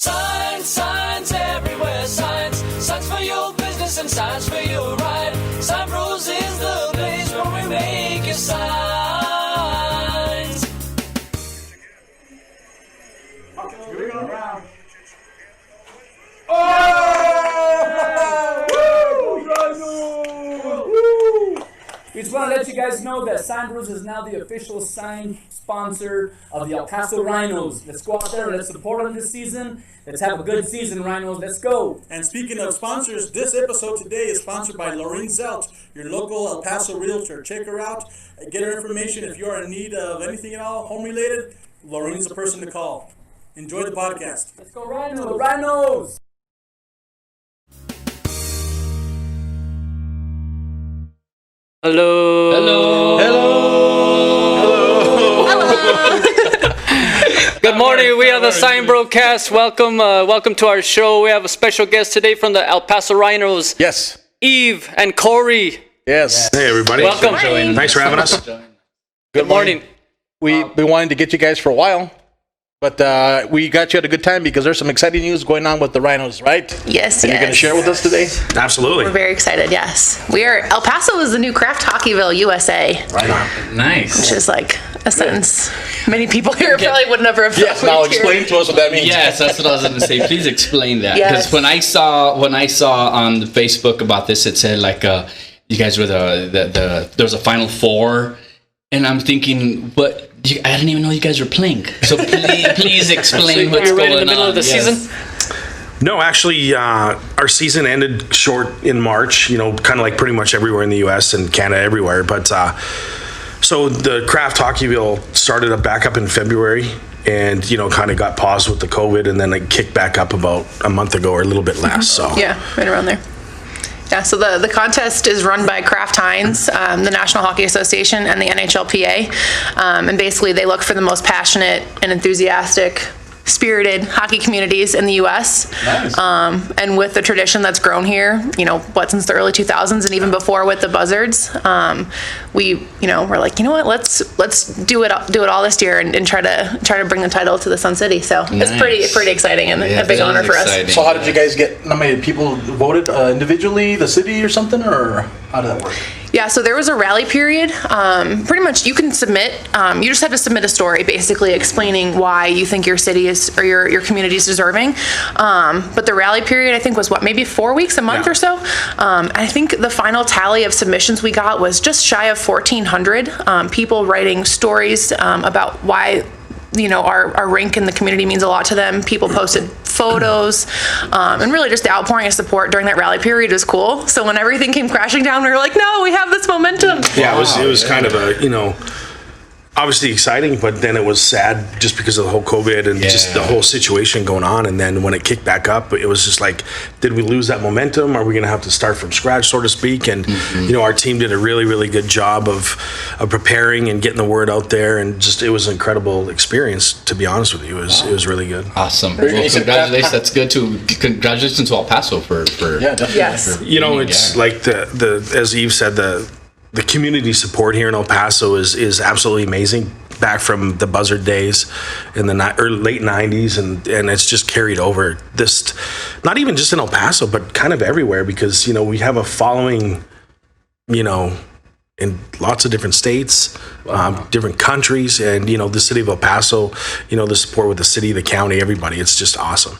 Signs everywhere, signs for your business and signs for your ride. SignBros is the place where we make your signs. Okay, here we go around. We just want to let you guys know that SignBros is now the official sign sponsor of the El Paso Rhinos. Let's go out there, let's support them this season. Let's have a good season, Rhinos. Let's go. And speaking of sponsors, this episode today is sponsored by Lorraine Zelt, your local El Paso realtor. Check her out. Get her information if you are in need of anything at all home-related. Lorraine's the person to call. Enjoy the podcast. Let's go, Rhinos. Rhinos. Hello. Hello. Good morning. We are the SignBroCast. Welcome to our show. We have a special guest today from the El Paso Rhinos. Yes. Eve and Corey. Yes. Hey, everybody. Welcome. Thanks for having us. Good morning. We've been wanting to get you guys for a while, but we got you at a good time because there's some exciting news going on with the Rhinos, right? Yes, And you're going to share with us today? Absolutely. We're very excited, yes. El Paso is the new Craft Hockeyville, USA. Right on. Nice. Which is like a sentence many people here probably would never have Yes, now explain to us what that means. Yes, that's what I was going to say. Please explain that, Yes. because when I saw on the Facebook about this, it said like you guys were there was a Final Four, and I'm thinking, but I didn't even know you guys were playing. So please explain what's You're going right on. in the middle of the Yes. season. No, actually, our season ended short in March, kind of like pretty much everywhere in the U.S. and Canada, everywhere. But so the Craft Hockeyville started back up in February and, kind of got paused with the COVID, and then it kicked back up about a month ago or a little bit less. So Yeah, right around there. Yeah, so the contest is run by Kraft Heinz, the National Hockey Association, and the NHLPA. And basically, they look for the most passionate and enthusiastic, spirited hockey communities in the U.S. Nice. And with the tradition that's grown here, since the early 2000s and even before with the Buzzards, we're like, let's do it all this year and try to bring the title to the Sun City. So Nice. It's pretty exciting and Yeah, a big that honor is for exciting. us. So how did you guys get nominated? People voted individually, the city or something, or how did that work? Yeah, so there was a rally period. Pretty much you can submit, you just have to submit a story basically explaining why you think your city is, or your community is deserving. But the rally period, I think, was maybe 4 weeks, a month Yeah. or so. I think the final tally of submissions we got was just shy of 1,400 people writing stories about why our rink in the community means a lot to them. People posted photos, and really just the outpouring of support during that rally period was cool. So when everything came crashing down, we were like, no, we have this momentum. Yeah, it was kind of a, obviously exciting, but then it was sad just because of the whole COVID and just the whole situation going on. And then when it kicked back up, it was just like, did we lose that momentum? Are we going to have to start from scratch, so to speak? And, our team did a really, really good job of preparing and getting the word out there. And just, it was an incredible experience, to be honest with you. It was really good. Awesome. Well, congratulations. That's good congratulations to El Paso for Yeah, definitely. Yes. It's like the as Eve said, the community support here in El Paso is absolutely amazing. Back from the Buzzard days in the late 90s, and it's just carried over. This, not even just in El Paso, but kind of everywhere, because we have a following, in lots of different states, different countries, and the city of El Paso, the support with the city, the county, everybody. It's just awesome.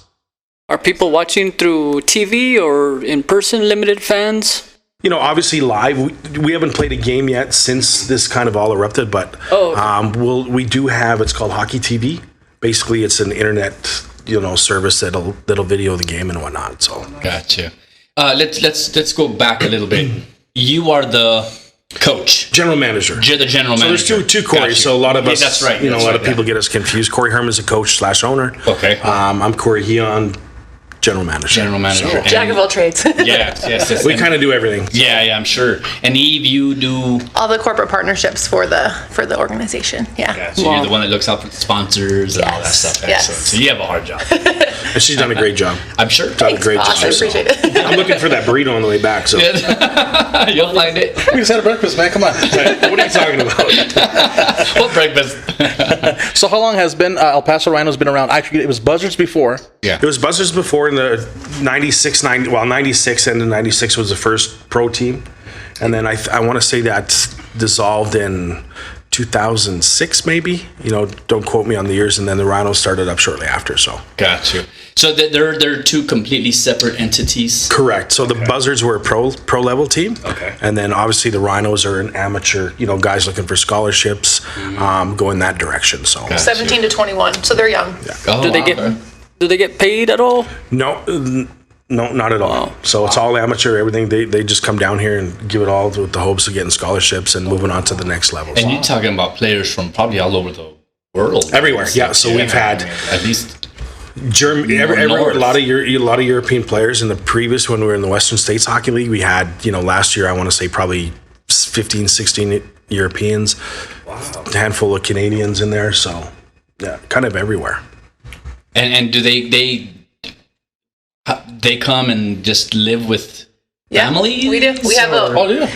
Are people watching through TV or in person, limited fans? Obviously live. We haven't played a game yet since this kind of all erupted, but we do have. It's called Hockey TV. Basically, it's an internet service that'll video the game and whatnot. So Gotcha. Let's go back a little bit. You are the coach, general manager. You're the general manager. So there's two Corey. Gotcha. So a lot of us, that's right. a lot of people get us confused. Corey Herman's a coach / owner. Okay. I'm Corey Heon, general manager. General manager. So, Jack of all trades. Yes. we kind of do everything. Yeah, I'm sure. And Eve, you do. All the corporate partnerships for the organization. Yeah. Gotcha. You're the one that looks out for the sponsors and all that Yes, stuff. yes. Excellent. So you have a hard job. And she's done a great job. I'm sure. Done a great Boss, job. I appreciate it. I'm looking for that burrito on the way back. So You'll find it. We just had a breakfast, man. Come on. what are you talking about? What breakfast? So how long has been El Paso Rhinos been around? Actually, it was Buzzards before. Yeah. It was Buzzards before in the 96 and the 96 was the first pro team. And then I want to say that dissolved in 2006 maybe. Don't quote me on the years. And then the Rhinos started up shortly after. So Got you. So they're two completely separate entities. correct. So the Buzzards were a pro level team. Okay. And then obviously the Rhinos are an amateur. Guys looking for scholarships, go in that direction. So 17 to 21, so they're young. Oh, Do they get paid at all? No, not at all. So it's all amateur. Everything they just come down here and give it all with the hopes of getting scholarships and moving on to the next level. And you're talking about players from probably all over the world. Everywhere, yeah. So we've had at least Germany, north. a lot of European players in the previous when we were in the Western States Hockey League. We had last year I want to say probably 15, 16 Europeans, a handful of Canadians in there. So yeah, kind of everywhere. And do they come and just live with family? We do. We have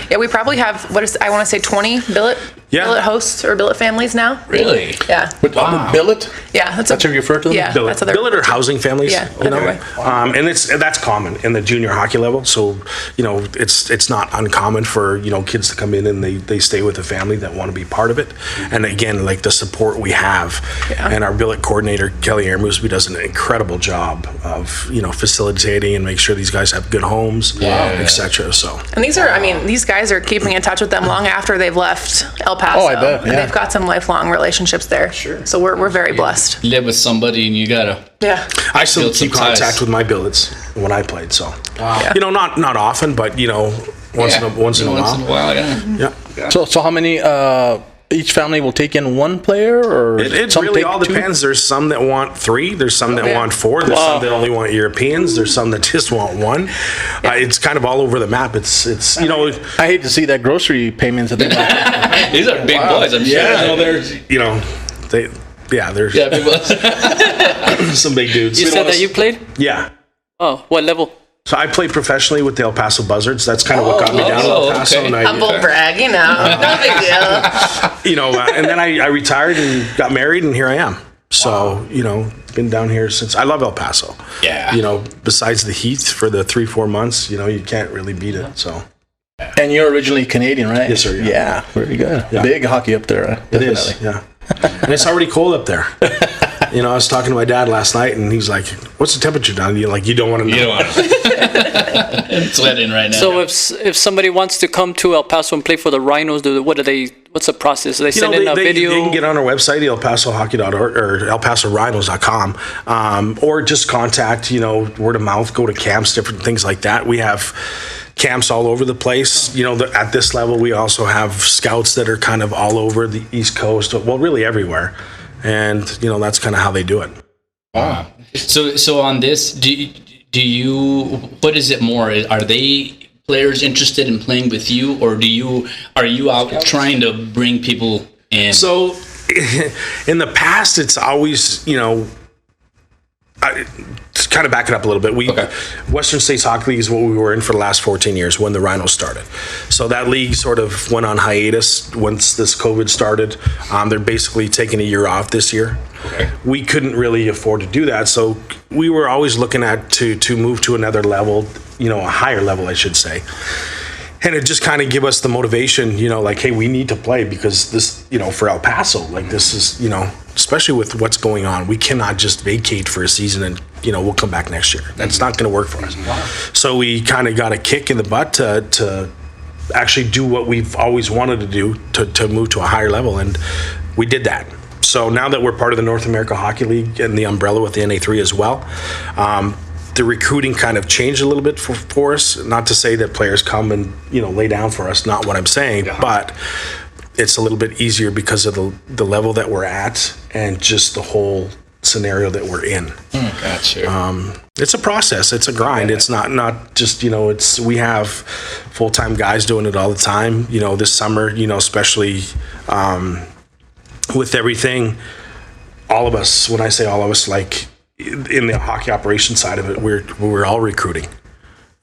yeah. we probably have I want to say 20 billet hosts or billet families now. Really? Yeah. With billet? Yeah, That's how you refer to them? Yeah, Billet, that's what they're billet or housing families, Yeah, either way. and that's common in the junior hockey level. So it's not uncommon for kids to come in and they stay with a family that want to be part of it. And again, like the support we have, and our billet coordinator Kelly Airmusby does an incredible job of facilitating and make sure these guys have good homes, etc. So And these guys are keeping in touch with them long after they've left El Paso. Oh, I bet, And yeah. they've got some lifelong relationships there. Sure. So we're very blessed. Live with somebody and you gotta. Yeah. I still Build some keep contact ties. with my billets when I played. So Yeah. not often, but once in a while. Yeah. So how many, each family will take in one player or It some really take all two? depends. There's some that want 3. There's some that want 4. There's some that only want Europeans. There's some that just want 1. It's kind of all over the map. It's I hate to see that grocery payments that they make. These are big boys, I'm sure. Yeah. there's Yeah, big boys. some big dudes. You said that you played? Yeah. Oh, what level? So I played professionally with the El Paso Buzzards. That's kind of what got me down to El Paso. okay. And Humble brag, no big deal. and then I retired and got married, and here I am. So, been down here since. I love El Paso. Yeah. Besides the heat for the 3-4 months, you can't really beat it. So And you're originally Canadian, right? Yes, sir, yeah. Yeah, very good. Yeah. Big hockey up there. it is, yeah. And it's already cold up there. I was talking to my dad last night, and he's like, "What's the temperature down?" You don't want to know. You don't want to. It's sweating right now. So if somebody wants to come to El Paso and play for the Rhinos, what's the process? They send in a video? They can get on our website, elpasohockey.org or elpasorhinos.com, or just contact, word of mouth, go to camps, different things like that. We have camps all over the place. At this level, we also have scouts that are kind of all over the East Coast, well, really everywhere. And, that's kind of how they do it. Wow. So on this, do you, what is it more? Are they players interested in playing with you, or are you out trying to bring people in? So in the past, it's always, to kind of back it up a little bit. Western States Hockey League is what we were in for the last 14 years when the Rhinos started. So that league sort of went on hiatus once this COVID started. They're basically taking a year off this year. Okay. We couldn't really afford to do that, so we were always looking at to move to another level, a higher level, I should say. And it just kind of give us the motivation, like, hey, we need to play because this, for El Paso, like this is, especially with what's going on, we cannot just vacate for a season and, we'll come back next year. That's not going to work for us. Wow. So we kind of got a kick in the butt to actually do what we've always wanted to do to move to a higher level. And we did that. So now that we're part of the North America Hockey League and the umbrella with the NA3 as well, the recruiting kind of changed a little bit for us. Not to say that players come and lay down for us, not what I'm saying, but it's a little bit easier because of the level that we're at and just the whole scenario that we're in. Gotcha. It's a process. It's a grind. It's not just it's we have full-time guys doing it all the time. This summer, especially with everything, all of us. When I say all of us, like in the hockey operation side of it, we're all recruiting.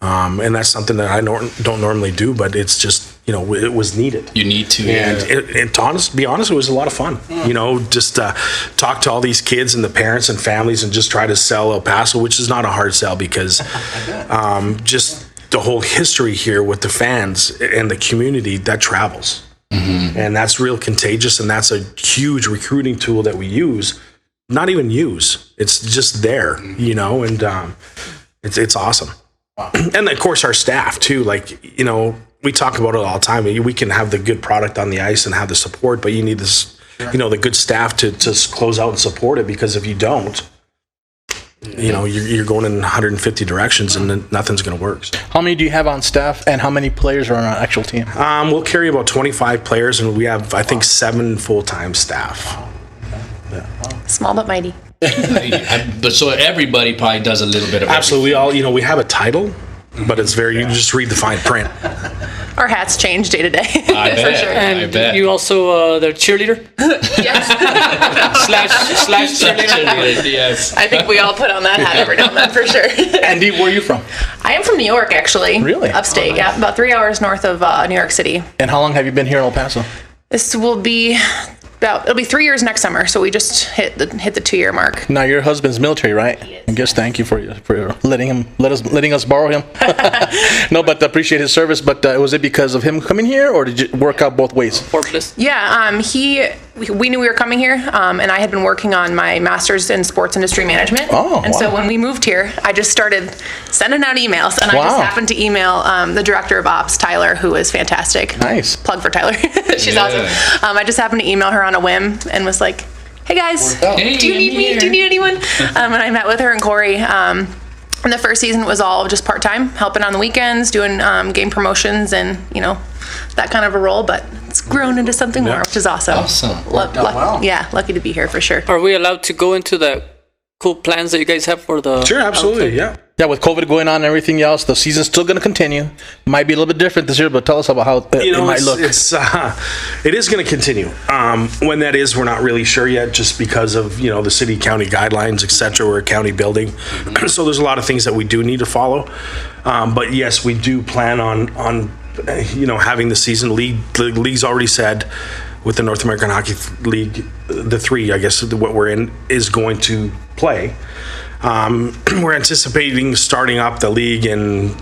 And that's something that I don't normally do, but it's just, it was needed. You need to. And to be honest, it was a lot of fun. Just talk to all these kids and the parents and families and just try to sell El Paso, which is not a hard sell because just the whole history here with the fans and the community that travels. Mm-hmm. And that's real contagious, and that's a huge recruiting tool that we use. Not even use. It's just there, and it's awesome. Wow. And of course our staff too, we talk about it all the time. We can have the good product on the ice and have the support, but you need this, the good staff to close out and support it, because if you don't, you're going in 150 directions and then nothing's going to work. So. How many do you have on staff, and how many players are on our actual team? We'll carry about 25 players, and we have, I think, 7 full-time staff. Small but mighty. But so everybody probably does a little bit of absolutely. All we have a title, but it's very, you just read the fine print. Our hats change day to day. I bet. For sure. And you also the cheerleader? Yes. slash cheerleader. Yes. I think we all put on that hat every now and then, for sure. Andy, where are you from? I am from New York, actually. Really? Upstate, yeah. About 3 hours north of New York City. And how long have you been here in El Paso? This will be it'll be 3 years next summer, so we just hit the 2-year mark. Now your husband's military, right? I guess thank you for letting us borrow him. No, but appreciate his service. But was it because of him coming here, or did it work out both ways? Yeah, we knew we were coming here, and I had been working on my master's in sports industry management. Oh, and wow. so when we moved here, I just started sending out emails, and I just happened to email the director of ops, Tyler, who is fantastic. Nice. Plug for Tyler. She's awesome. I just happened to email her on a whim and was like, "Hey guys, Hey, do you need me? Do you need anyone?" And I met with her and Corey. And the first season was all just part-time, helping on the weekends, doing game promotions and, that kind of a role. But it's grown into something more, which is awesome. Lucky to be here for sure. Are we allowed to go into the cool plans that you guys have for the... Sure, absolutely, yeah. Yeah, with COVID going on and everything else, the season's still going to continue. Might be a little bit different this year, but tell us about how it might look. It is going to continue. When that is, we're not really sure yet, just because of the city county guidelines, etc. We're a county building, so there's a lot of things that we do need to follow. But yes, we do plan on having the season. The league's already said with the North American Hockey League, the 3, I guess, what we're in is going to play. We're anticipating starting up the league in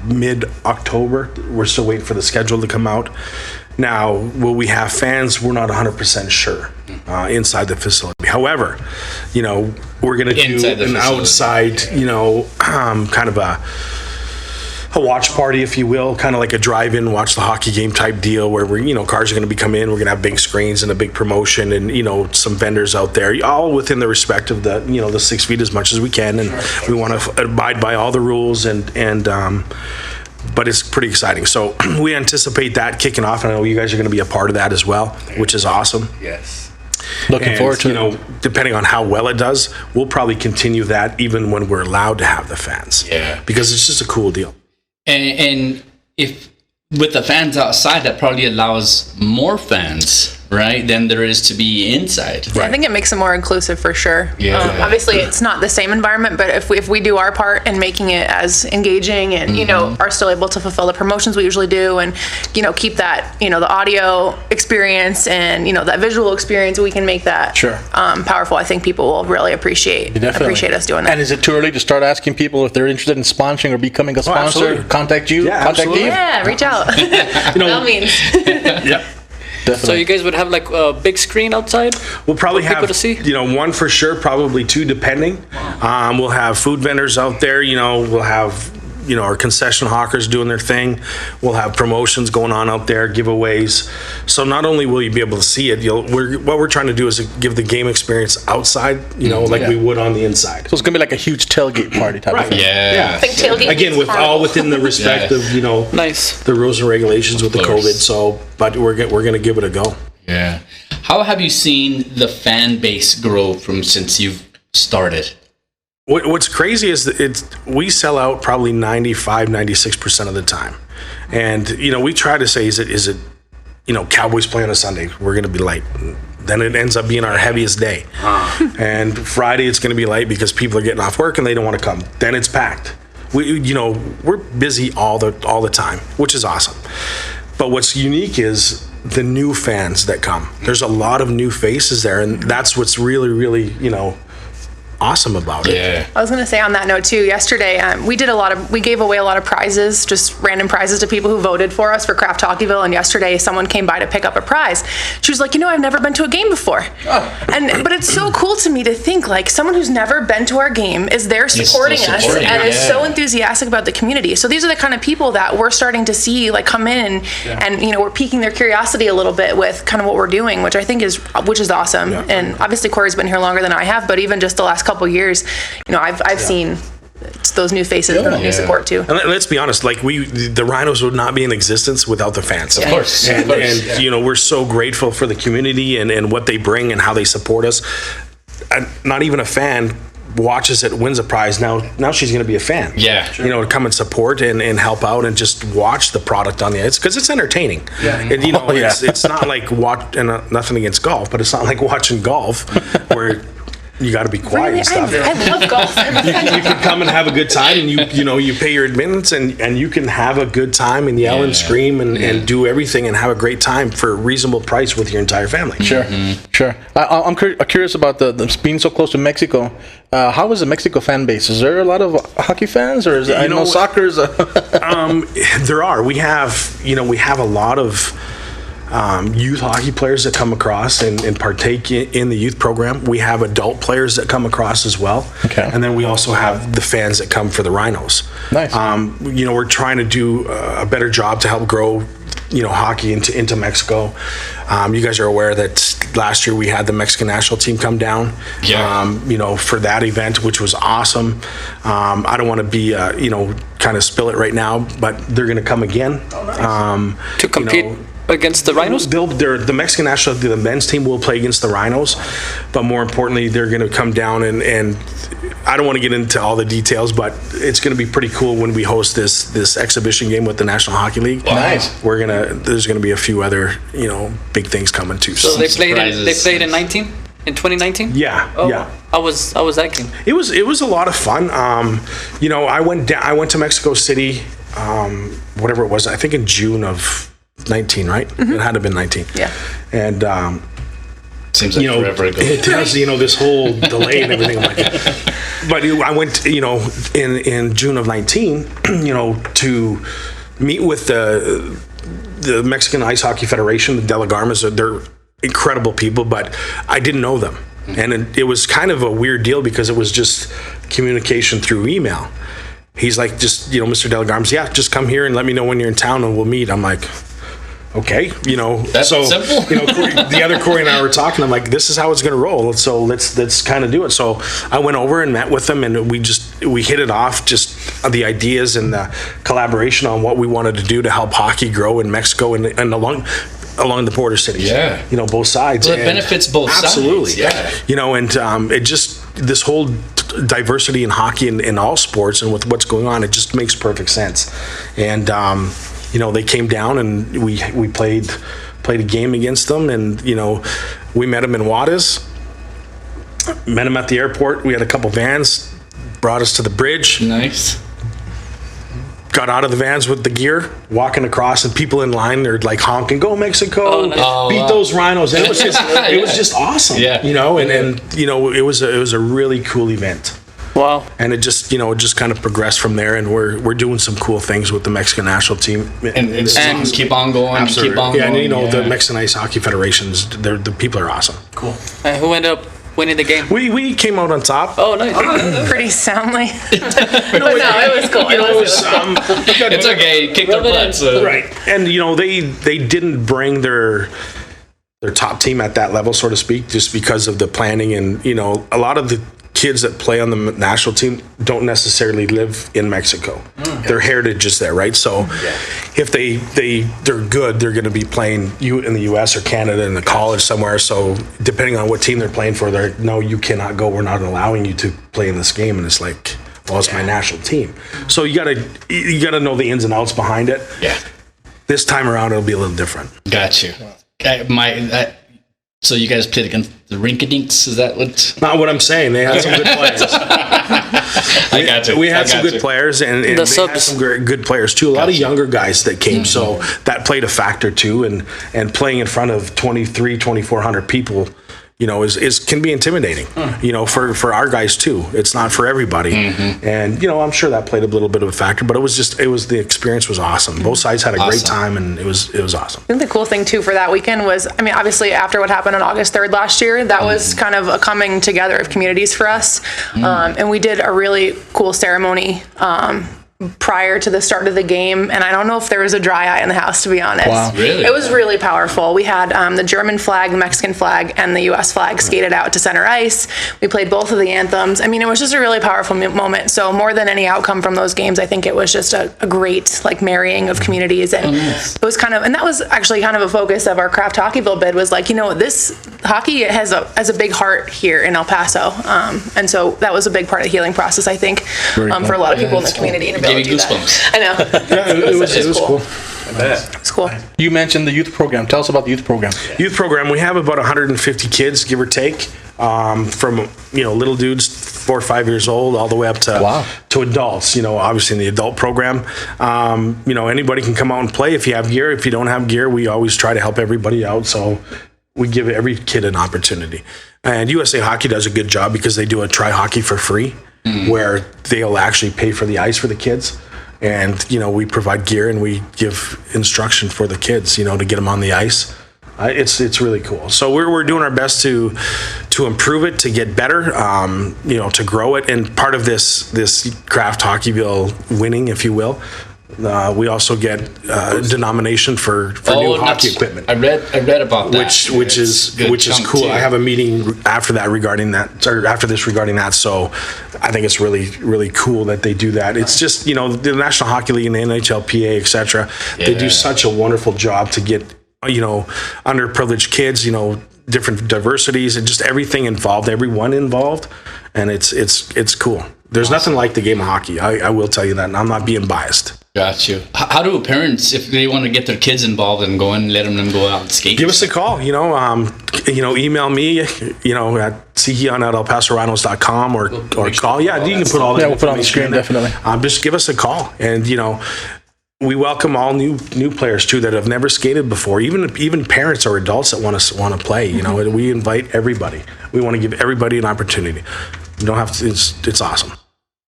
mid-October. We're still waiting for the schedule to come out. Now, will we have fans? We're not 100% sure inside the facility. However, we're going to do an outside, kind of a watch party, if you will, kind of like a drive-in, watch the hockey game type deal, where we're, cars are going to be coming in. We're going to have big screens and a big promotion, and some vendors out there, all within the respect of the the 6 feet as much as we can, and we want to abide by all the rules, and but it's pretty exciting. So we anticipate that kicking off, and I know you guys are going to be a part of that as well, which is awesome. Yes. Looking forward to it. Depending on how well it does, we'll probably continue that even when we're allowed to have the fans. Yeah. Because it's just a cool deal. And if with the fans outside, that probably allows more fans, right, than there is to be inside. Right. I think it makes it more inclusive for sure. Yeah. Obviously, it's not the same environment, but if we do our part in making it as engaging and, are still able to fulfill the promotions we usually do and, keep that, the audio experience and, that visual experience, we can make that powerful. I think people will really appreciate us doing that. And is it too early to start asking people if they're interested in sponsoring or becoming a sponsor? Contact you? Yeah, contact absolutely. Eve? Yeah, reach out. By all means. Yep. So you guys would have like a big screen outside? We'll probably have people to see? 1 for sure, probably 2 depending. We'll have food vendors out there. We'll have our concession hawkers doing their thing. We'll have promotions going on out there, giveaways. So not only will you be able to see it, what we're trying to do is give the game experience outside, like we would on the inside. So it's gonna be like a huge tailgate party type of thing. Yeah. I think tailgate Again, means all within the respect of nice the rules and regulations with the COVID. So, but we're gonna give it a go. Yeah. How have you seen the fan base grow since you've started? What's crazy is that we sell out probably 95, 96% of the time. And, we try to say, is it Cowboys play on a Sunday. We're going to be light. Then it ends up being our heaviest day. And Friday it's going to be light because people are getting off work and they don't want to come. Then it's packed. We're busy all the time, which is awesome. But what's unique is the new fans that come. There's a lot of new faces there, and that's what's really, really, awesome about it. Yeah. I was going to say on that note too, yesterday we gave away a lot of prizes, just random prizes to people who voted for us for Craft Hockeyville, and yesterday someone came by to pick up a prize. She was like, I've never been to a game before. But it's so cool to me to think like someone who's never been to our game is there supporting us and is so enthusiastic about the community. So these are the kind of people that we're starting to see like come in and we're piquing their curiosity a little bit with kind of what we're doing, which I think is awesome. Yeah. And obviously Corey's been here longer than I have, but even just the last couple years, I've seen those new faces and the new support too. And let's be honest, like the Rhinos would not be in existence without the fans. Of course. And we're so grateful for the community and what they bring and how they support us. And not even a fan watches it, wins a prize. Now she's going to be a fan. Yeah. To come and support and help out and just watch the product on the ice because it's entertaining. Yeah. And it's not like nothing against golf, but it's not like watching golf where you got to be quiet and stuff. I love golf. you can come and have a good time, and you pay your admittance, and you can have a good time and yell and scream and do everything and have a great time for a reasonable price with your entire family. Sure. I'm curious about the being so close to Mexico. How is the Mexico fan base? Is there a lot of hockey fans, or is it, I know soccer's? There are. We have a lot of youth hockey players that come across and partake in the youth program. We have adult players that come across as well. Okay. And then we also have the fans that come for the Rhinos. Nice. We're trying to do a better job to help grow, hockey into Mexico. You guys are aware that last year we had the Mexican national team come down, for that event, which was awesome. I don't want to be, kind of spill it right now, but they're going to come again. Oh, nice. To compete against the Rhinos? The Mexican national, the men's team will play against the Rhinos, but more importantly, they're going to come down and I don't want to get into all the details, but it's going to be pretty cool when we host this exhibition game with the National Hockey League. Wow. Nice. There's going to be a few other big things coming too. So they played in 2019? Yeah. Oh, yeah. How was that game? It was a lot of fun. I went to Mexico City, whatever it was, I think in June of 19, right? Mm-hmm. It had to have been 19. Yeah. And seems like forever ago. It has, this whole delay and everything. I'm like, but I went, in June of 19, to meet with the Mexican Ice Hockey Federation, the De La Garmas. They're incredible people, but I didn't know them. And it was kind of a weird deal because it was just communication through email. He's like, just, Mr. De La Garmas, just come here and let me know when you're in town and we'll meet. I'm like, okay, That's so simple. the other Corey and I were talking. I'm like, this is how it's going to roll. So let's kind of do it. So I went over and met with them, and we hit it off, just the ideas and the collaboration on what we wanted to do to help hockey grow in Mexico and along the border cities. Yeah, both sides. Well, it benefits both absolutely. sides. Absolutely. And it just this whole diversity in hockey and in all sports and with what's going on, it just makes perfect sense. And they came down and we played a game against them, and we met them in Juarez, met them at the airport. We had a couple vans, brought us to the bridge. Nice. Got out of the vans with the gear, walking across, and people in line, they're like honking, "Go Mexico! Oh, nice. Beat those Rhinos!" And it was just awesome. Yeah. And it was a really cool event. Wow. And it just kind of progressed from there, and we're doing some cool things with the Mexican national team. And keep on going. Absolutely. Keep on going. And the Mexican Ice Hockey Federations, the people are awesome. Cool. And who ended up winning the game? We came out on top. Oh, nice. Pretty soundly. It was cool. It's okay. Kicked their butt. So. Right. And they didn't bring their top team at that level, so to speak, just because of the planning, and a lot of the kids that play on the national team don't necessarily live in Mexico. Their heritage is there, right? So if they're good, they're going to be playing in the U.S. or Canada in the college somewhere. So depending on what team they're playing for, no, you cannot go. We're not allowing you to play in this game. And it's like, well, it's my national team. So you gotta know the ins and outs behind it. Yeah. This time around, it'll be a little different. Got you. So you guys played against the Rinky-Dinks? Is that what? Not what I'm saying. They had some good players. I got you. We had some good players, and they had some good players too. A lot of younger guys that came, so that played a factor too. And playing in front of 2,400 people, you know, is can be intimidating. You know, for our guys too. It's not for everybody, and you know, I'm sure that played a little bit of a factor. But the experience was awesome. Both sides had a great time, and it was awesome. I think the cool thing too for that weekend was, I mean, obviously after what happened on August 3rd last year, that was kind of a coming together of communities for us, and we did a really cool ceremony prior to the start of the game, and I don't know if there was a dry eye in the house, to be honest. Wow. Really? It was really powerful. We had the German flag, the Mexican flag, and the U.S. flag skated out to center ice. We played both of the anthems. I mean, it was just a really powerful moment. So more than any outcome from those games, I think it was just a great like marrying of communities, and it was kind of, and that was actually kind of a focus of our Craft Hockeyville bid, was like, you know, this hockey has a big heart here in El Paso, and so that was a big part of the healing process, I think, for a lot of people in the community. To be able to do that. I know. Yeah, it was cool. It's cool. You mentioned the youth program. Tell us about the youth program. Youth program, we have about 150 kids, give or take, from, you know, little dudes 4 or 5 years old all the way up to adults, you know, obviously in the adult program. You know, anybody can come out and play if you have gear. If you don't have gear, we always try to help everybody out. So we give every kid an opportunity. And USA Hockey does a good job because they do a try hockey for free, where they'll actually pay for the ice for the kids. And, you know, we provide gear and we give instruction for the kids, you know, to get them on the ice. It's really cool. So we're doing our best to improve it, to get better, you know, to grow it. And part of this Craft Hockeyville winning, if you will, we also get denomination for new hockey equipment. I read about that, which is cool. Too. I have a meeting after that regarding that, or after this regarding that. So I think it's really cool that they do that. It's just, you know, the National Hockey League and the NHLPA, etc. They do such a wonderful job to get, you know, underprivileged kids, you know, different diversities and just everything involved, everyone involved, and it's cool. There's nothing like the game of hockey. I will tell you that, and I'm not being biased. Got you. How do parents, if they want to get their kids involved and go and let them go out and skate? Give us a call. You know, email me. You know, at Heon@elpasorhinos.com or call. Yeah, you can put all that. Yeah, we'll put on the screen definitely. Just give us a call, and you know, we welcome all new players too that have never skated before. Even parents or adults that want to play. You know, we invite everybody. We want to give everybody an opportunity. You don't have to. It's awesome.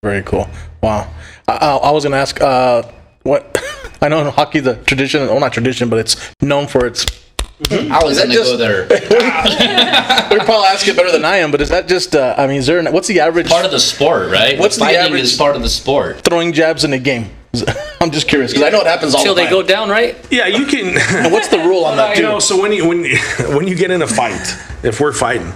Very cool. Wow. I was going to ask, what I know in hockey, the tradition, well, not tradition, but it's known for its. I was going to go there. You're probably asking better than I am, but is that just? I mean, is there? What's the average? Part of the sport, right? What's the Fighting average? Is part of the sport. Throwing jabs in a game. I'm just curious because I know it happens all Till the time. they go down, right? Yeah, you can. And what's the rule on that too? You know, so when you get in a fight, if we're fighting,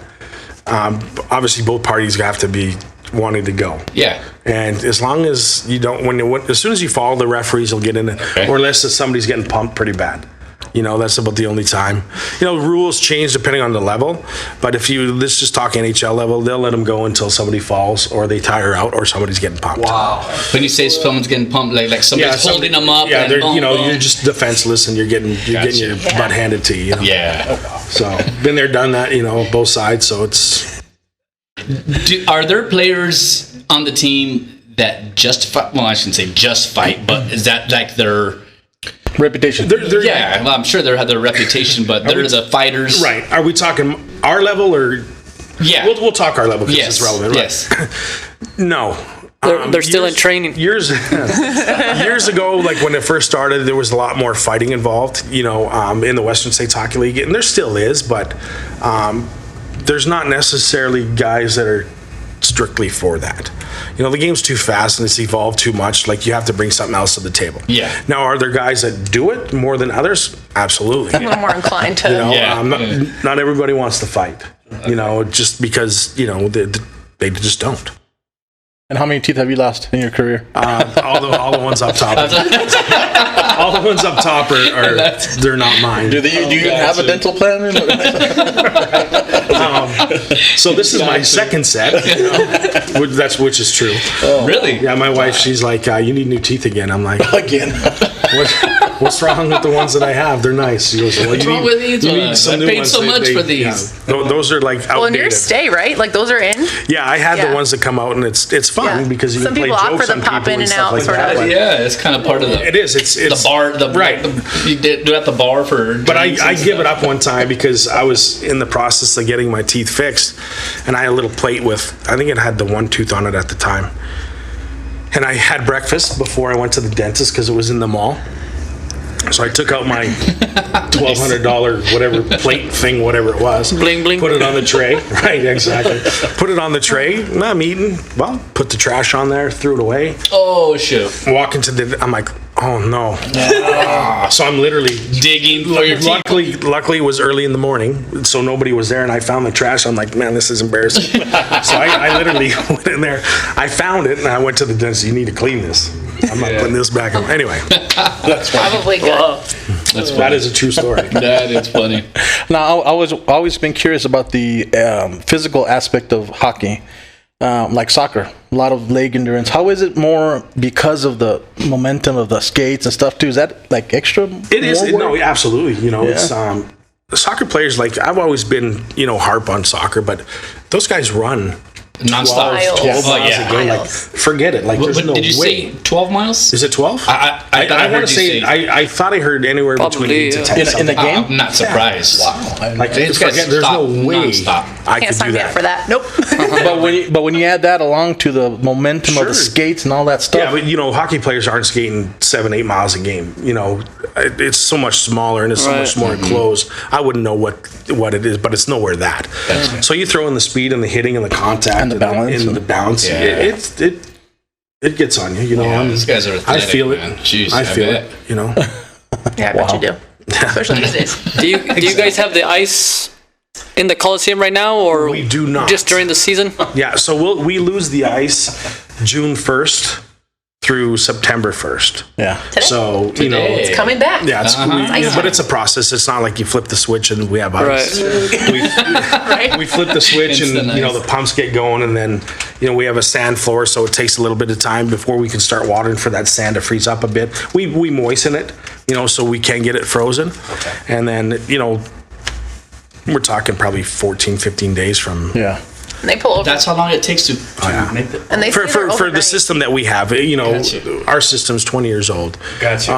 obviously both parties have to be wanting to go. Yeah. And as long as you don't, as soon as you fall, the referees will get in it, or unless somebody's getting pumped pretty bad. You know, that's about the only time. You know, rules change depending on the level, but let's just talk NHL level, they'll let them go until somebody falls, or they tire out, or somebody's getting pumped. Wow. When you say someone's getting pumped, like somebody's holding them up. Yeah, and you know, you're just defenseless, and you're getting your butt handed to you. You know? Yeah. So been there, done that. You know, both sides. So it's. Are there players on the team that just fight? Well, I shouldn't say just fight, but is that like their reputation? Yeah, well, I'm sure they have their reputation, but they're the fighters. Right. Are we talking our level or? Yeah. We'll talk our level because it's relevant. Right? Yes. No. They're still in training. Years ago, like when it first started, there was a lot more fighting involved, you know, in the Western States Hockey League, and there still is, but there's not necessarily guys that are strictly for that. You know, the game's too fast and it's evolved too much. Like, you have to bring something else to the table. Yeah. Now, are there guys that do it more than others? Absolutely. I'm a little more inclined to. You know, not everybody wants to fight. You know, just because, you know, they just don't. And how many teeth have you lost in your career? All the ones up top. All the ones up top are they're not mine. Do you have a dental plan? So this is my second set, which is true. Oh, really? Yeah, my wife, she's like, you need new teeth again. I'm like, Again. What's wrong with the ones that I have? They're nice. He goes, well, What's wrong with these ones? I paid so much for these. Yeah. Those are like outdated. Well, and yours stay, right? Like those are in. Yeah, I had Yeah. the ones that come out, and it's fun Yeah. because you Some can play people opt jokes for on the pop people in and and stuff out like sort that. of. but Yeah, it's kind of part of the. It is. It's the bar. right. You do at the bar for. But I give it up one time because I was in the process of getting my teeth fixed, and I had a little plate with, I think it had the one tooth on it at the time. And I had breakfast before I went to the dentist because it was in the mall. So I took out my $1,200 whatever plate thing, whatever it was. Bling, bling. Put it on the tray. Right, exactly. Put it on the tray. I'm eating. Well, put the trash on there, threw it away. Oh shoot! Walk into I'm like, oh no. So I'm literally Digging for your teeth. Luckily, it was early in the morning, so nobody was there, and I found the trash. I'm like, man, this is embarrassing. So I literally went in there. I found it, and I went to the dentist. You need to clean this. I'm not putting this back on. Anyway, That's probably good. That's funny. that is a true story. That is funny. Now, I was always been curious about the physical aspect of hockey, like soccer. A lot of leg endurance. How is it more because of the momentum of the skates and stuff too? Is that like extra? It is. more No, work? absolutely. It's soccer players. Like I've always been, harp on soccer, but those guys run Non-stop. 12 miles Oh, yeah. a game. Like, forget it. Like, What, there's no did you way. say 12 miles? Is it 12? I thought I want heard to you say, say. I thought I heard anywhere between Probably, 8 to yeah. 10. In the something. game? I'm not surprised. Like, These guys forget, there's stop no way non-stop. I Can't could sign do me up that. for that. Nope. But when you add that along to the momentum of the Sure. skates and all that stuff, Yeah, but hockey players aren't skating 7-8 miles a game. It's so much smaller and it's so Right. much more enclosed. I wouldn't know what it is, but it's nowhere that. So you throw in the speed and the hitting and the contact And the balance. and the bounce. Yeah. It gets on you. These guys are I athletic, feel it. man. Jeez, I feel bet. it. Yeah, I bet you do. Especially these days. Do you guys have the ice in the Coliseum right now, or We do not. just during the season? Yeah, so we lose the ice June 1st through September 1st. yeah. So, Today. It's coming back. yeah, it's, Ice but it's a process. It's not like you flip the switch and we have ice. Right? We flip the switch and Instant ice. the pumps get going, and then we have a sand floor, so it takes a little bit of time before we can start watering for that sand to freeze up a bit. We moisten it, so we can get it frozen, and then we're talking probably 14-15 days from Yeah. And they pull over. That's how long it takes to yeah. make the. and they for stay there the overnight. system that we have. Gotcha. Our system's 20 years old. Gotcha.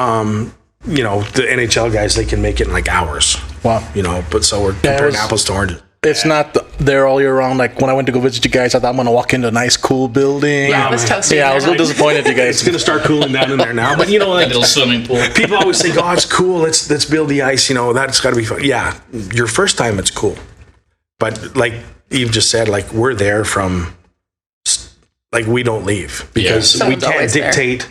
The NHL guys, they can make it in like hours. Wow. But so we're it comparing was- apples to oranges. It's not there all year round. Like when I went to go visit you guys, I thought I'm gonna walk into a nice, cool building. Yeah, it was toasty. Yeah, I was a little disappointed, you It's guys. gonna start cooling down in there now, but a little swimming pool. people always think, "Oh, it's cool. Let's build the ice." That's got to be fun. Yeah, your first time it's cool, but like Eve just said, like we're there from, like we don't leave because we Someone's can't always there. dictate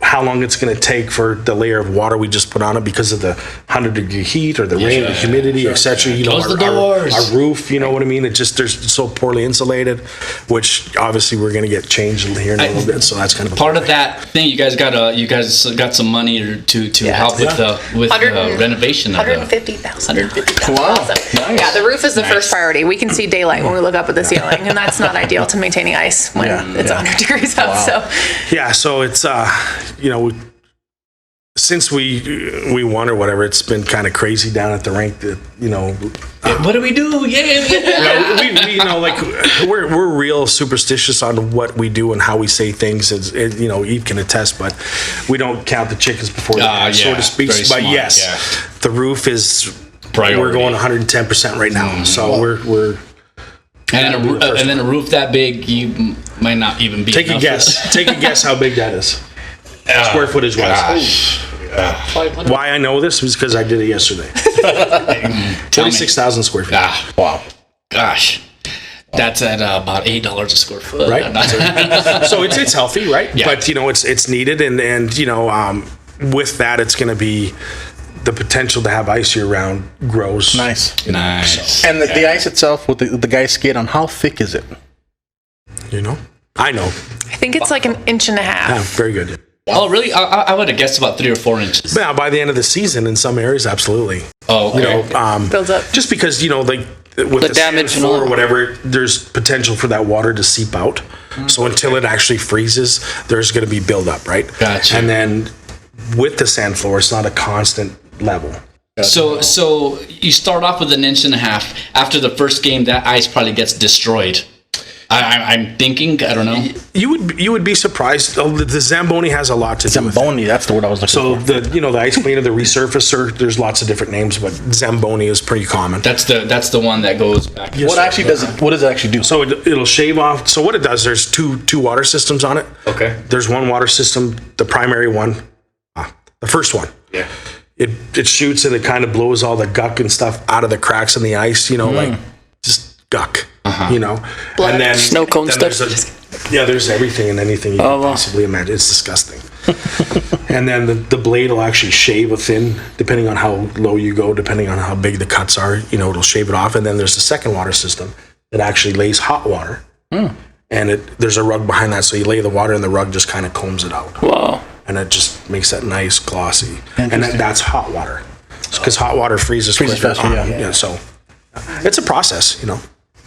how long it's going to take for the layer of water we just put on it because of the 100-degree heat or the rain, the humidity, etc. Close the doors. Our roof, what I mean? It's so poorly insulated, which obviously we're going to get changed here in a little bit. So that's kind of Part of that thing, you guys got some money to help with the renovation of the. 150,000. Wow. Awesome. Yeah, the roof is the first priority. We can see daylight when we look up at the ceiling, and that's not ideal to maintaining ice when it's 100 degrees out. So Yeah, so it's since we won or whatever, it's been kind of crazy down at the rink. That What do we do? Yeah. we're real superstitious on what we do and how we say things. Eve can attest, but we don't count the chickens before the eggs, so to speak. very But smart, yes, the roof is. Priority. We're going 110% right now, so we're. And then a roof that big, you might not even be. Take a enough guess. Take a guess how big that is. Square footage wise. Why I know this was because I did it yesterday. 26,000 square feet. Wow. Gosh. That's at about $8 a square foot. Right. So it's healthy, right? Yeah. But it's needed, and with that, it's going to be the potential to have ice year round grows. Nice. Nice. And the ice itself, with the guys skate on, how thick is it? I know. I think it's like 1.5 inches. Yeah, very good. Oh, really? I would have guessed about 3 or 4 inches. Now, by the end of the season, in some areas, absolutely. Oh, okay. Builds up. Just because like with the damage sand and all floor or that. whatever, there's potential for that water to seep out. So until it actually freezes, there's going to be buildup, right? Gotcha. And then with the sand floor. It's not a constant level. So you start off with 1.5 inches. After the first game, that ice probably gets destroyed. I'm thinking, I don't know. You would be surprised. Oh, the Zamboni has a lot to do with it. Zamboni, that's the word I was looking for. So the ice cleaner, the resurfacer, there's lots of different names, but Zamboni is pretty common. That's the one that goes back. What actually does it? What does it actually do? So it'll shave off. So what it does, there's two water systems on it. Okay. There's one water system, the primary one, the first one. Yeah. It shoots and it kind of blows all the guck and stuff out of the cracks in the ice. Like just guck. Blood. And then Snow cone then stuff. there's everything and anything you can possibly imagine. It's disgusting. And then the blade will actually shave a thin, depending on how low you go, depending on how big the cuts are. It'll shave it off. And then there's the second water system that actually lays hot water. And there's a rug behind that, so you lay the water and the rug just kind of combs it out. Wow. And it just makes that nice glossy. And that's hot water, because hot water freezes quicker. faster, yeah. So it's a process.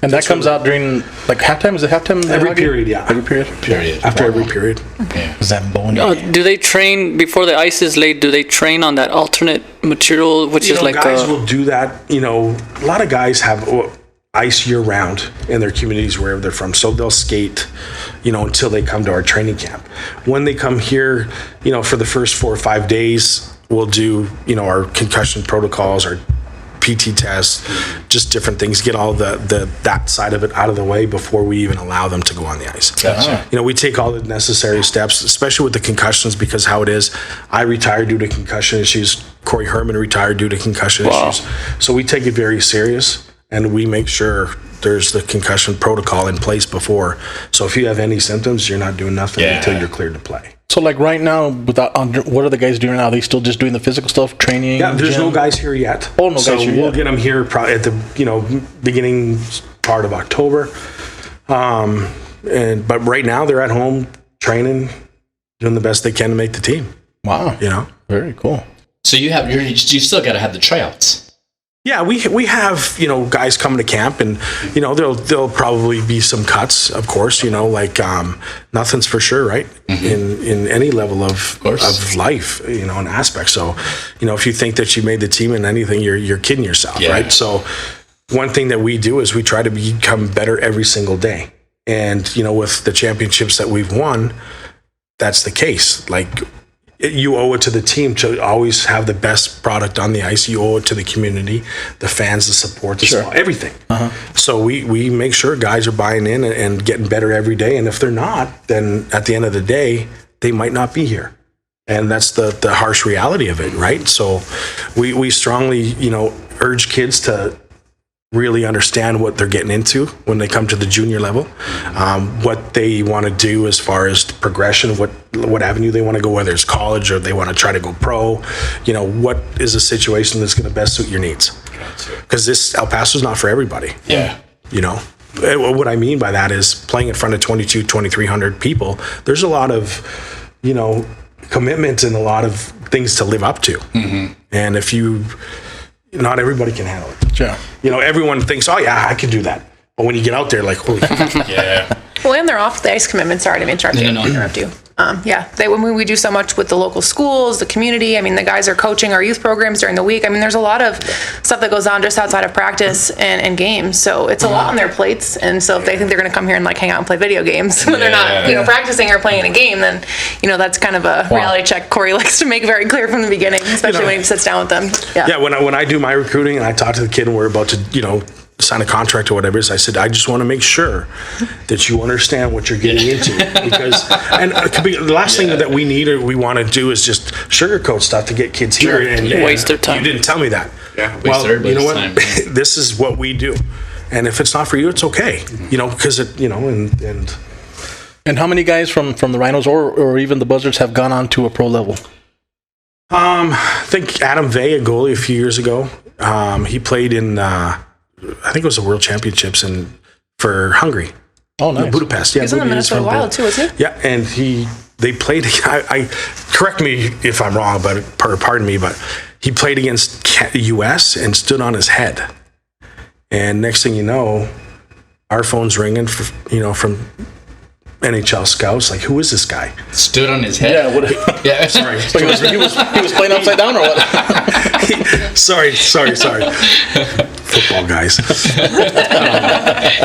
And that comes out during like halftime. Is it halftime? Every period, yeah. Every period. After every period. Yeah. Zamboni. Do they train before the ice is laid? Do they train on that alternate material, which is like guys will do that. A lot of guys have ice year round in their communities wherever they're from, so they'll skate until they come to our training camp. When they come here, for the first 4 or 5 days, we'll do our concussion protocols, our PT tests, just different things, get all that side of it out of the way before we even allow them to go on the ice. Gotcha. We take all the necessary steps, especially with the concussions, because how it is, I retired due to concussion issues. Corey Herman retired due to concussion issues. So we take it very serious, and we make sure there's the concussion protocol in place before. So if you have any symptoms, you're not doing nothing until you're cleared to play. So like right now, what are the guys doing now? Are they still just doing the physical stuff, training? Yeah, there's gym? no guys here yet. Oh, no so guys here we'll yet. get them here probably at the beginning part of October. But right now they're at home training, doing the best they can to make the team. Wow. Very cool. So you still got to have the tryouts. Yeah, we have guys coming to camp, and there'll probably be some cuts, of course. Nothing's for sure, right? In any level of life, an aspect. So, if you think that you made the team in anything, you're kidding yourself, right? So, one thing that we do is we try to become better every single day, and with the championships that we've won, that's the case. You owe it to the team to always have the best product on the ice. You owe it to the community, the fans, the support, the sport, everything. So we make sure guys are buying in and getting better every day. And if they're not, then at the end of the day, they might not be here. And that's the harsh reality of it, right? So we strongly, urge kids to really understand what they're getting into when they come to the junior level, what they want to do as far as the progression, what avenue they want to go, whether it's college or they want to try to go pro. What is a situation that's going to best suit your needs? Because this El Paso is not for everybody. Yeah. What I mean by that is playing in front of 2,300 people. There's a lot of, commitment and a lot of things to live up to. And if not everybody can handle it. Sure. Everyone thinks, oh yeah, I can do that. But when you get out there, like, holy Yeah. Well, and they're off the ice commitment. Sorry to interrupt you. Interrupt you. When we do so much with the local schools, the community. The guys are coaching our youth programs during the week. There's a lot of stuff that goes on just outside of practice and games. So it's a lot on their plates. And so if they think they're going to come here and hang out and play video games when they're not, practicing or playing a game, then that's kind of a reality check Corey likes to make very clear from the beginning, especially when he sits down with them. Yeah. When I do my recruiting and I talk to the kid and we're about to, sign a contract or whatever it is, I said, I just want to make sure that you understand what you're getting into, because the last thing that we need or we want to do is just sugarcoat stuff to get kids here and waste their time. You didn't tell me that. Yeah, well, you know what? Time, yeah. This is what we do, and if it's not for you, it's okay. Because it, And how many guys from the Rhinos or even the Buzzards have gone on to a pro level? I think Adam Vey, a goalie, a few years ago. He played in. I think it was the World Championships for Hungary. Oh, nice. Budapest. Yeah, He was in the Minnesota Wild too, was he? Yeah, and they played. I correct me if I'm wrong, but pardon me, but he played against the U.S. and stood on his head. And next thing you know, our phone's ringing from NHL scouts, like, who is this guy? Stood on his head. Yeah, what, Yeah. Sorry. so he was playing upside down or what? sorry. Football guys.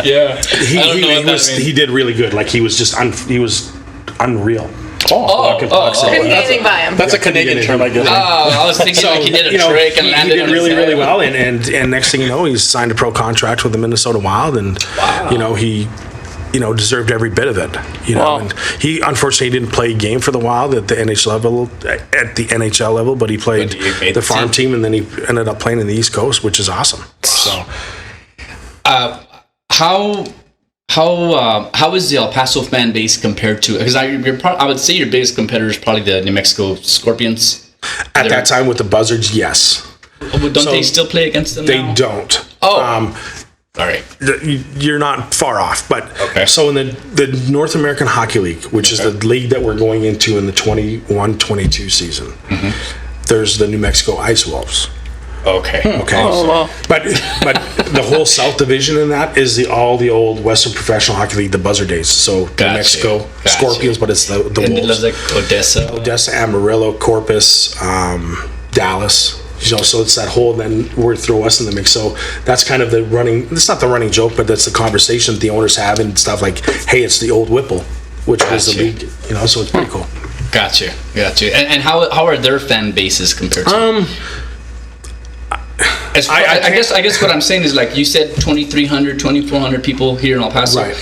Yeah. He did really good. Like, he was just he was unreal. Couldn't get anything by him. That's a Canadian term, I guess. I was thinking like he did a trick and he landed did on really, his really head. well. And next thing you know, he's signed a pro contract with the Minnesota Wild, and he deserved every bit of it. And he unfortunately didn't play a game for the Wild at the NHL level, but he played But he made the the farm team. team, and then he ended up playing in the East Coast, which is awesome. So How is the El Paso fan base compared to? Because I would say your biggest competitor is probably the New Mexico Scorpions. at that time with the Buzzards, yes. Don't they still play against them? They now? don't. Oh. All right. You're not far off, but Okay. so in the North American Hockey League, which is the league that we're going into in the 21-22 season, there's the New Mexico Ice Wolves. Okay. Okay, but the whole South Division in that is all the old Western Professional Hockey League, the Buzzer Days. So New Mexico Scorpions, but it's the And it Wolves. was like Odessa. Amarillo, Corpus, Dallas. So it's that whole, then we throw us in the mix. So that's kind of the running, it's not the running joke, but that's the conversation that the owners have and stuff like, hey, it's the old Whipple, which was the league, so it's pretty cool. Gotcha. And how are their fan bases compared to? I guess what I'm saying is, like you said, 2,300, 2,400 people here in El Paso. Right.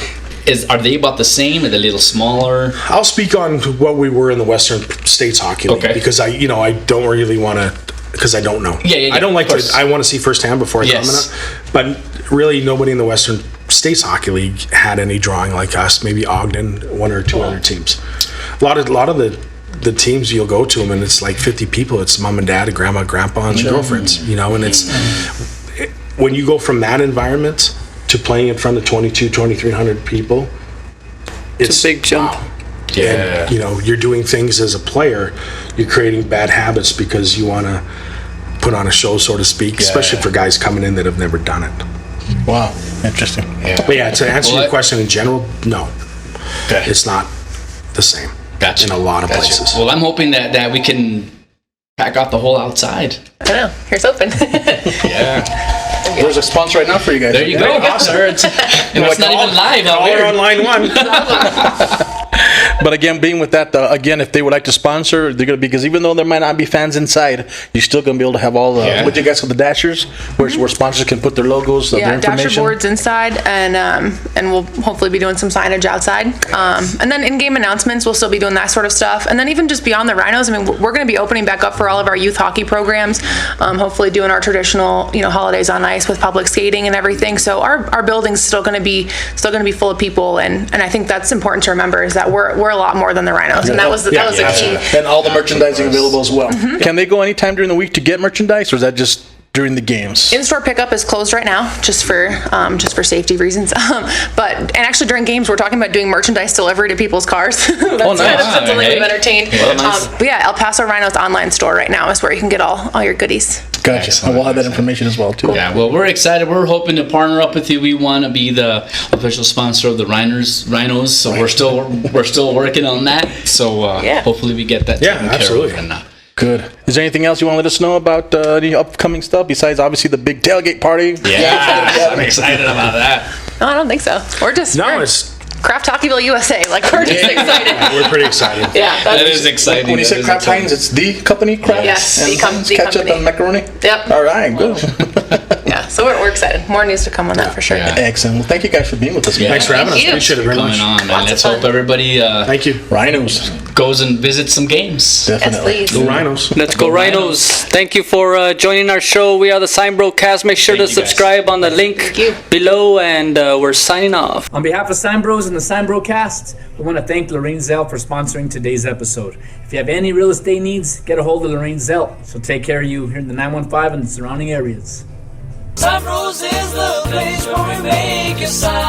Are they about the same? Are they a little smaller? I'll speak on what we were in the Western States Hockey League, because I don't really want to, because I don't know. Yeah, I don't like to, I want to see firsthand before I comment on it. But really, nobody in the Western States Hockey League had any drawing like us. Maybe Ogden, one or two other teams. A lot of the teams, you'll go to them and it's like 50 people. It's mom and dad, grandma, grandpa, and girlfriends. And it's when you go from that environment to playing in front of 2,300 people. It's a big jump. Wow. Yeah. And, you're doing things as a player. You're creating bad habits because you want to put on a show, so to speak, especially for guys coming in that have never done it. Wow, interesting. Yeah. But to answer your question in general, no. Okay. It's not the same. Gotcha. In a lot of places. Well, I'm hoping that we can pack out the whole outside. I know. Here's hoping. Yeah. There's a sponsor right now for you guys. There you go. Awesome. It's not even live. How All weird. on line one. But again, being with that, again, if they would like to sponsor, they're gonna be, because even though there might not be fans inside, you're still gonna be able to have all the. What you guys call the dashers, where sponsors can put their logos, their Yeah, dasher information. boards inside, and we'll hopefully be doing some signage outside. And then in-game announcements, we'll still be doing that sort of stuff. And then even just beyond the Rhinos, I mean, we're going to be opening back up for all of our youth hockey programs. Hopefully doing our traditional, holidays on ice with public skating and everything. So our building's still going to be full of people, and I think that's important to remember, is that we're a lot more than the Rhinos, and that was the key. And all the merchandising available as well. Can they go anytime during the week to get merchandise, or is that just during the games? In-store pickup is closed right now, just for safety reasons. And actually during games, we're talking about doing merchandise delivery to people's cars. That's nice. that's something Hey. we've entertained. But yeah, El Paso Rhinos online store right now is where you can get all your goodies. Gotcha. Excellent. And we'll have that information as well too. Yeah, well, we're excited. We're hoping to partner up with you. We want to be the official sponsor of the Rhinos. So we're still working on that. So hopefully we get that taken absolutely. care of. Good. Is there anything else you want to let us know about the upcoming stuff besides obviously the big tailgate party? Yeah, I'm excited about that. No, I don't think so. We're just It's Craft Hockeyville USA. Like, we're just excited. we're pretty excited. Yeah, That is exciting. When you say Kraft Heinz, it's the company Kraft? Yes, And the ketchup company. and macaroni? Yep. All right, good. Yeah, so we're excited. More news to come on that for sure. Yeah. Excellent. Well, thank you guys for being with us. Yeah. Thanks for having us. you. Appreciate it very Coming much. on, man. Lots of Let's fun. hope everybody Thank you. Rhinos. goes and visits some games. Yes, Definitely. please. Go Rhinos. Let's go Rhinos. Thank you for joining our show. We are the SignBroCast. Make sure Thank to you, guys. subscribe on the link you. below, and we're signing off. On behalf of SignBros and the SignBroCast, we want to thank Lorraine Zell for sponsoring today's episode. If you have any real estate needs, get a hold of Lorraine Zell. She'll take care of you here in the 915 and the surrounding areas. SignBros is the place where we make a sign.